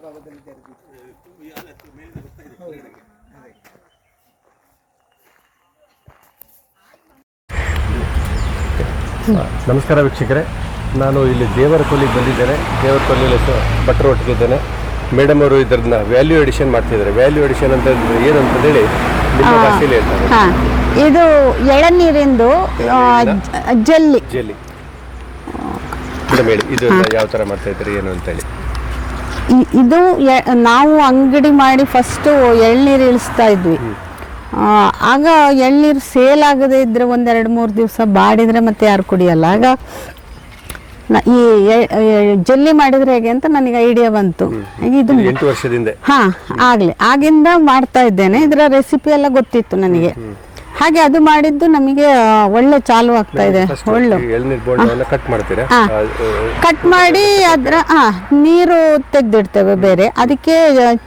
ಭಾಗದಲ್ಲಿ ಜರುಗಿತು. ನಮಸ್ಕಾರ ವೀಕ್ಷಕರೇ, ನಾನು ಇಲ್ಲಿ ದೇವರಕೊಲ್ಲಿಗೆ ಬಂದಿದ್ದೇನೆ. ದೇವರಕೊಲ್ಲಿಯಲ್ಲಿ ಭಟ್ರು ಒಟ್ಟಿಗಿದ್ದೇನೆ. ಮೇಡಮ್ ಅವರು ಇದನ್ನ ವ್ಯಾಲ್ಯೂ ಎಡಿಷನ್ ಮಾಡ್ತಿದ್ದಾರೆ. ವ್ಯಾಲ್ಯೂ ಎಡಿಷನ್ ಅಂತ ಏನು ಅಂತೇಳಿ ನಿಮ್ಮ ಭಾಷೆಯಲ್ಲಿ ಹೇಳ್ತಾರೆ. ಇದು ಎಳನೀರಿಂದು ಜೆಲ್ಲಿ ಜೆಲ್ಲಿ. ಮೇಡಮ್ ಹೇಳಿ, ಇದು ಯಾವ ಥರ ಮಾಡ್ತಾ ಇದ್ದಾರೆ ಏನು ಅಂತೇಳಿ. ಇದು ನಾವು ಅಂಗಡಿ ಮಾಡಿ ಫಸ್ಟು ಎಳ್ನೀರು ಇಳಿಸ್ತಾ ಇದ್ವಿ. ಆಗ ಎಳ್ನೀರು ಸೇಲ್ ಆಗದೆ ಇದ್ರೆ 1-2-3 ದಿವಸ ಬಾಡಿದ್ರೆ ಮತ್ತೆ ಯಾರು ಕುಡಿಯಲ್ಲ. ಆಗ ಈ ಜೆಲ್ಲಿ ಮಾಡಿದ್ರೆ ಹೇಗೆ ಅಂತ ನನಗೆ ಐಡಿಯಾ ಬಂತು. ಇದು 8 ವರ್ಷದಿಂದ ಆಗಿಂದ ಮಾಡ್ತಾ ಇದ್ದೇನೆ. ಇದರ ರೆಸಿಪಿ ಎಲ್ಲ ಗೊತ್ತಿತ್ತು ನನಗೆ. ಹಾಗೆ ಅದು ಮಾಡಿದ್ದು ನಮಗೆ ಒಳ್ಳೆ ಚಾಲು ಆಗ್ತಾ ಇದೆ. ಒಳ್ಳೆ ಕಟ್ ಮಾಡಿ ಅದರ ನೀರು ತೆಗೆದಿಡ್ತೇವೆ ಬೇರೆ. ಅದಕ್ಕೆ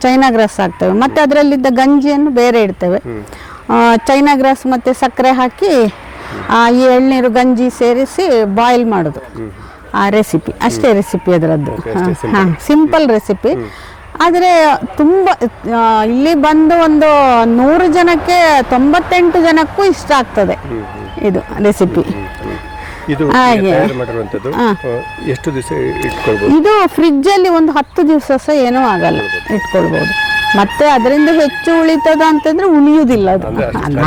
ಚೈನಾ ಗ್ರಾಸ್ ಹಾಕ್ತೇವೆ. ಮತ್ತೆ ಅದರಲ್ಲಿದ್ದ ಗಂಜಿಯನ್ನು ಬೇರೆ ಇಡ್ತೇವೆ. ಚೈನಾ ಗ್ರಾಸ್ ಮತ್ತೆ ಸಕ್ಕರೆ ಹಾಕಿ ಈ ಎಳ್ನೀರು ಗಂಜಿ ಸೇರಿಸಿ ಬಾಯ್ಲ್ ಮಾಡೋದು. ಆ ರೆಸಿಪಿ ಅಷ್ಟೇ. ರೆಸಿಪಿ ಅದರದ್ದು ಸಿಂಪಲ್ ರೆಸಿಪಿ. ಆದರೆ ತುಂಬ ಇಲ್ಲಿ ಬಂದು ಒಂದು 100 ಜನಕ್ಕೆ 98 ಜನಕ್ಕೂ ಇಷ್ಟ ಆಗ್ತದೆ ಇದು ರೆಸಿಪಿ. ಹಾಗೆ ಎಷ್ಟು ದಿವಸ ಇಟ್ಕೊಳ್ಬಹುದು? ಇದು ಫ್ರಿಜ್ಜಲ್ಲಿ ಒಂದು 10 ದಿವಸ ಸಹ ಏನೂ ಆಗಲ್ಲ, ಇಟ್ಕೊಳ್ಬಹುದು. ಮತ್ತೆ ಅದರಿಂದ ಹೆಚ್ಚು ಉಳಿತದ ಅಂತಂದ್ರೆ ಉಳಿಯುವುದಿಲ್ಲ. ಅದು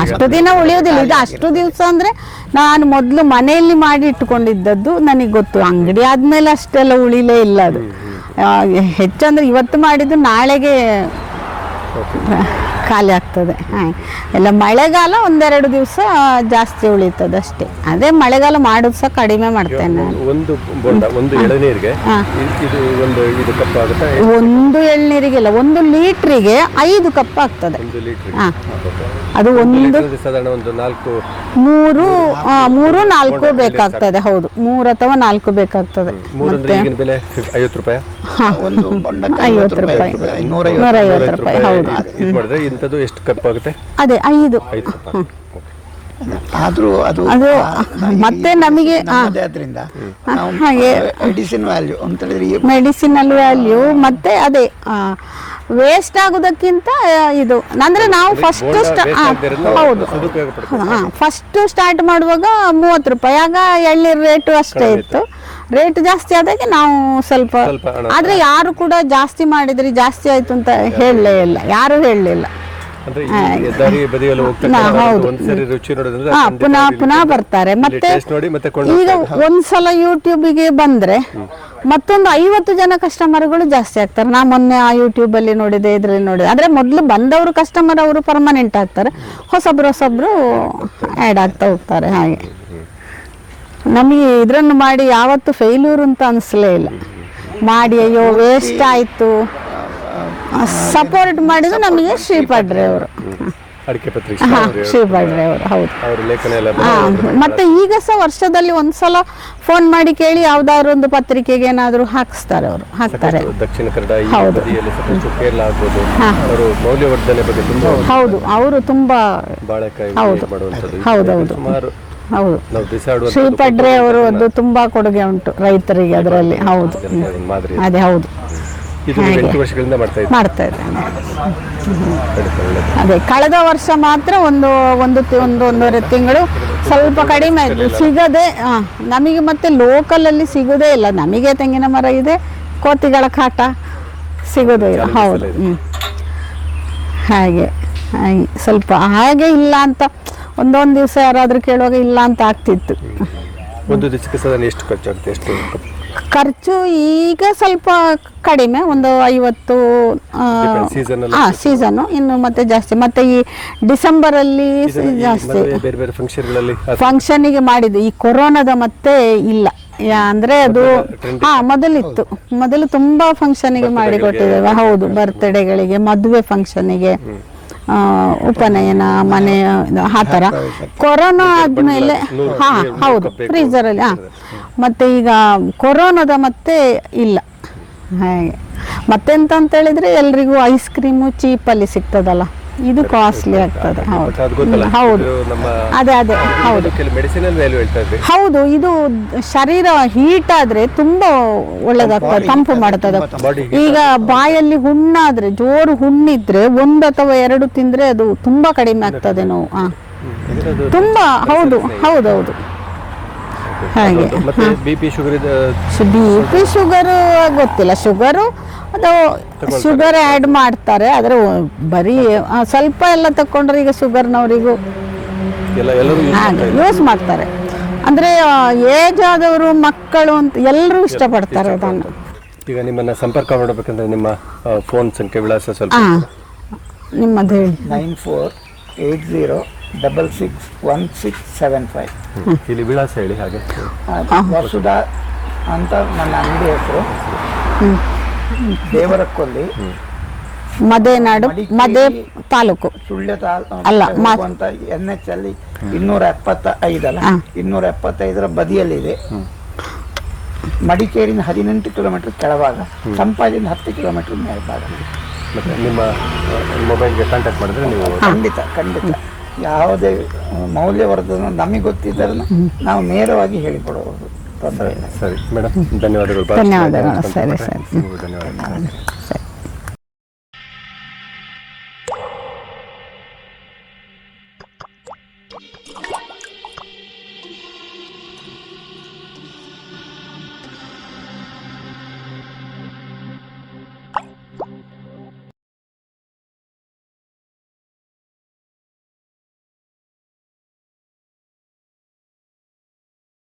ಅಷ್ಟು ದಿನ ಉಳಿಯೋದಿಲ್ಲ. ಇದು ಅಷ್ಟು ದಿವಸ ಅಂದ್ರೆ ನಾನು ಮೊದಲು ಮನೆಯಲ್ಲಿ ಮಾಡಿ ಇಟ್ಕೊಂಡಿದ್ದದ್ದು ನನಗೆ ಗೊತ್ತು. ಅಂಗಡಿ ಆದ್ಮೇಲೆ ಅಷ್ಟೆಲ್ಲ ಉಳಿಲೇ ಇಲ್ಲ. ಅದು ಹೆಚ್ಚಂದ್ರೆ ಇವತ್ತು ಮಾಡಿದ್ದು ನಾಳೆಗೆ ಖಾಲಿ ಆಗ್ತದೆ. ಎಲ್ಲ ಮಳೆಗಾಲ 1-2 ದಿವಸ ಜಾಸ್ತಿ ಉಳಿತದೆ ಅಷ್ಟೇ. ಅದೇ ಮಳೆಗಾಲ ಮಾಡೋದು ಸಹ ಕಡಿಮೆ ಮಾಡ್ತೇನೆ. ಒಂದು ಎಳನೀರಿಗೆ ಒಂದು ಎಳ್ನೀರಿಗೆಲ್ಲ 1 ಲೀಟ್ರಿಗೆ 5 ಕಪ್ ಆಗ್ತದೆ. ಅದು ಸಾಧಾರಣ ಒಂದು 3-4 ಬೇಕಾಗ್ತದೆ. ಹೌದು, 3 ಅಥವಾ 4 ಬೇಕಾಗ್ತದೆ. ಮತ್ತೆ 50 ರೂಪಾಯಿ, 50 ರೂಪಾಯಿ, 150 ರೂಪಾಯಿ. ಹೌದು. ಇಂಥದ್ದು ಎಷ್ಟು ಕಪ್ ಆಗುತ್ತೆ? ಅದೇ 5. ಆದ್ರೂ ಅದು ಮತ್ತೆ ನಮಗೆ ಹಾಗೆ ಮೆಡಿಸಿನಲ್ ವ್ಯಾಲ್ಯೂ ಮತ್ತೆ ಅದೇ ವೇಸ್ಟ್ ಆಗೋದಕ್ಕಿಂತ ಇದು ಅಂದ್ರೆ ನಾವು ಫಸ್ಟ್ ಸ್ಟಾರ್ಟ್ ಮಾಡುವಾಗ 30 ರೂಪಾಯಿ. ಆಗ ಎಳ್ನೀರು ರೇಟು ಅಷ್ಟೇ ಇತ್ತು. ರೇಟ್ ಜಾಸ್ತಿ ಆದಾಗ ನಾವು ಸ್ವಲ್ಪ ಆದ್ರೆ ಯಾರು ಕೂಡ ಜಾಸ್ತಿ ಮಾಡಿದ್ರಿ ಜಾಸ್ತಿ ಆಯ್ತು ಅಂತ ಹೇಳಲೇ ಇಲ್ಲ, ಯಾರು ಹೇಳಲಿಲ್ಲ. ಪುನಃ ಬರ್ತಾರೆ. ಮತ್ತೆ ಈಗ ಒಂದ್ಸಲ ಯೂಟ್ಯೂಬಿಗೆ ಬಂದ್ರೆ ಮತ್ತೊಂದು 50 ಜನ ಕಸ್ಟಮರ್ಗಳು ಜಾಸ್ತಿ ಆಗ್ತಾರೆ. ನಾ ಮೊನ್ನೆ ಆ ಯೂಟ್ಯೂಬ್ ಅಲ್ಲಿ ನೋಡಿದೆ, ಇದ್ರಲ್ಲಿ ನೋಡಿದೆ. ಅಂದ್ರೆ ಮೊದಲು ಬಂದವರು ಕಸ್ಟಮರ್ ಅವರು ಪರ್ಮನೆಂಟ್ ಆಗ್ತಾರೆ, ಹೊಸಬ್ರು ಆ್ಯಡ್ ಆಗ್ತಾ ಹೋಗ್ತಾರೆ. ಹಾಗೆ ನಮಗೆ ಇದನ್ನು ಮಾಡಿ ಯಾವತ್ತು ಫೇಲ್ಯೂರ್ ಅಂತ ಅನಿಸ್ಲೇ ಇಲ್ಲ. ಮಾಡಿ ಅಯ್ಯೋ ವೇಸ್ಟ್ ಆಯ್ತು. ಸಪೋರ್ಟ್ ಮಾಡಿದ್ರು ನಮಗೆ ಶ್ರೀಪಾಡ್ರೆ ಅವರು. ಶ್ರೀಪಾಡ್ರೆ ಅವರು, ಹೌದು. ಮತ್ತೆ ಈಗ ಸಹ ವರ್ಷದಲ್ಲಿ ಒಂದ್ಸಲ ಫೋನ್ ಮಾಡಿ ಕೇಳಿ ಯಾವ್ದಾದ್ರು ಒಂದು ಪತ್ರಿಕೆಗೆ ಏನಾದ್ರು ಹಾಕ್ಸ್ತಾರೆ ಅವರು, ಹಾಕ್ತಾರೆ. ದಕ್ಷಿಣ ಕನ್ನಡ, ಹೌದು, ಅವರು ತುಂಬಾ ಹೌದೌದು. ಶ್ರೀಪಾಡ್ರೆ ಅವರು ಅದು ತುಂಬಾ ಕೊಡುಗೆ ಉಂಟು ರೈತರಿಗೆ ಅದರಲ್ಲಿ. ಹೌದು, ಅದೇ ಹೌದು. ಮಾಡ್ತಾ ಇದ್ದೇನೆ. ಅದೇ ಕಳೆದ ವರ್ಷ ಮಾತ್ರ ಒಂದೂವರೆ ತಿಂಗಳು ಸ್ವಲ್ಪ ಕಡಿಮೆ ಆಯ್ತು. ಸಿಗದೆ ನಮಗೆ ಮತ್ತೆ ಲೋಕಲ್ ಅಲ್ಲಿ ಸಿಗೋದೇ ಇಲ್ಲ. ನಮಗೆ ತೆಂಗಿನ ಮರ ಇದೆ, ಕೋತಿಗಳ ಕಾಟ ಸಿಗೋದೇ ಇಲ್ಲ. ಹೌದು. ಹಾಗೆ ಸ್ವಲ್ಪ ಹಾಗೆ ಇಲ್ಲ ಅಂತ ಒಂದೊಂದು ದಿವಸ ಯಾರಾದ್ರೂ ಕೇಳುವಾಗ ಇಲ್ಲ ಅಂತ ಆಗ್ತಿತ್ತು. ಒಂದು ದಿವಸಕ್ಕೆ ಸಾಧಾರಣ ಎಷ್ಟು ಖರ್ಚಾಗುತ್ತೆ? ಎಷ್ಟು ಖರ್ಚು ಈಗ ಸ್ವಲ್ಪ ಕಡಿಮೆ, ಒಂದು 50 ಸೀಸನ್ನು. ಇನ್ನು ಮತ್ತೆ ಜಾಸ್ತಿ. ಮತ್ತೆ ಈ ಡಿಸೆಂಬರ್ ಅಲ್ಲಿ ಜಾಸ್ತಿ ಫಂಕ್ಷನ್ಗೆ ಮಾಡಿದ್ದು. ಈ ಕೊರೋನಾದ ಮತ್ತೆ ಇಲ್ಲ ಅಂದ್ರೆ ಅದು ಮೊದಲು ತುಂಬಾ ಫಂಕ್ಷನ್ಗೆ ಮಾಡಿಕೊಟ್ಟಿದ್ದೇವೆ. ಹೌದು, ಬರ್ತ್ಡೇಗಳಿಗೆ, ಮದುವೆ ಫಂಕ್ಷನ್ಗೆ, ಉಪನಯನ, ಮನೆ, ಆ ಥರ. ಕೊರೋನಾ ಆದ್ಮೇಲೆ ಹೌದು, ಫ್ರೀಜರ್ ಅಲ್ಲಿ. ಮತ್ತೆ ಈಗ ಕೊರೋನಾದ ಮತ್ತೆ ಇಲ್ಲ. ಹಾಗೆ ಮತ್ತೆಂತ ಅಂತ ಹೇಳಿದ್ರೆ ಎಲ್ರಿಗೂ ಐಸ್ ಕ್ರೀಮು ಚೀಪಲ್ಲಿ ಸಿಗ್ತದಲ್ಲ, ಇದು ಕಾಸ್ಟ್ಲಿ ಆಗ್ತದೆ. ಹೌದು ಬಟ್ ಅದು ಗೊತ್ತಲ್ಲ, ಹೌದು ಇದು ನಮ್ಮ ಅದೇ ಅದೇ ಹೌದು ಕೆಲವು ಮೆಡಿಸಿನಲ್ ವ್ಯಾಲ್ಯೂ ಹೇಳ್ತಾ ಇದ್ವಿ. ಹೌದು. ಇದು ಶರೀರ ಹೀಟ್ ಆದ್ರೆ ತುಂಬಾ ಒಳ್ಳೇದಾಗ್ತದೆ, ತಂಪು ಮಾಡ್ತದೆ. ಬಾಡಿ ಈಗ ಬಾಯಲ್ಲಿ ಹುಣ್ಣಾದ್ರೆ, ಜೋರು ಹುಣ್ಣಿದ್ರೆ 1 ಅಥವಾ 2 ತಿಂದ್ರೆ ಅದು ತುಂಬಾ ಕಡಿಮೆ ಆಗ್ತದೆ ನೋವು. ತುಂಬಾ ಹೌದು ಹೌದೌದು ಹಾಗೆ. ಮತ್ತೆ BP ಶುಗರ್ BP ಶುಗರ್ ಗೊತ್ತಿಲ್ಲ. ಶುಗರು ಅದು ಶುಗರ್ ಆ್ಯಡ್ ಮಾಡ್ತಾರೆ, ಆದರೆ ಬರೀ ಸ್ವಲ್ಪ ಎಲ್ಲ ತಕೊಂಡ್ರೆ ಈಗ ಶುಗರ್ನವರಿಗೂ ಎಲ್ಲರೂ ಹಾಗೆ ಯೂಸ್ ಮಾಡ್ತಾರೆ. ಅಂದರೆ ಏಜ್ ಆದವರು, ಮಕ್ಕಳು ಅಂತ ಎಲ್ಲರೂ ಇಷ್ಟಪಡ್ತಾರೆ ಅದನ್ನು. ಈಗ ನಿಮ್ಮನ್ನ ಸಂಪರ್ಕ ಮಾಡಬೇಕಂದ್ರೆ ನಿಮ್ಮ ಫೋನ್ ಸಂಖ್ಯೆ, ವಿಳಾಸ ಸ್ವಲ್ಪ ನಿಮ್ಮದು ಹೇಳಿ. 9480661675. ಇಲ್ಲಿ ವಿಳಾಸ ಹೇಳಿ. ಹಾಗೆ ವಸುಧಾ ಅಂತ ನನ್ನ ಅಂಗಡಿ ಹೆಸರು. ದೇವರಕೊಲ್ಲಿ, ಮದೆನಾಡು, ಮದೆ ತಾಲೂಕು, ಸುಳ್ಯ ಅಲ್ಲ, ಅಂತ NH ಅಲ್ಲಿ 275 ಅಲ್ಲ, 275ರ ಬದಿಯಲ್ಲಿದೆ. ಮಡಿಕೇರಿನ 18 ಕಿಲೋಮೀಟರ್ ಕೆಳಭಾಗ, ಸಂಪಾಜನ 10 ಕಿಲೋಮೀಟರ್ ಮೇಲ್ಭಾಗ. ಮತ್ತೆ ನಿಮ್ಮ ಮೊಬೈಲ್ಗೆ ಕಾಂಟ್ಯಾಕ್ಟ್ ಮಾಡಿದ್ರೆ ನೀವು ಖಂಡಿತ ಯಾವುದೇ ಮೌಲ್ಯವರ್ಧನ ನಮಗೆ ಗೊತ್ತಿದ್ದರೆ ನಾವು ನೇರವಾಗಿ ಹೇಳಿಕೊಡಬಹುದು, ತೊಂದರೆ ಇಲ್ಲ. ಸರಿ ಮೇಡಮ್, ಧನ್ಯವಾದಗಳು. ಧನ್ಯವಾದಗಳು. ಸರಿ ಸರಿ ಧನ್ಯವಾದಗಳು. ಸರಿ.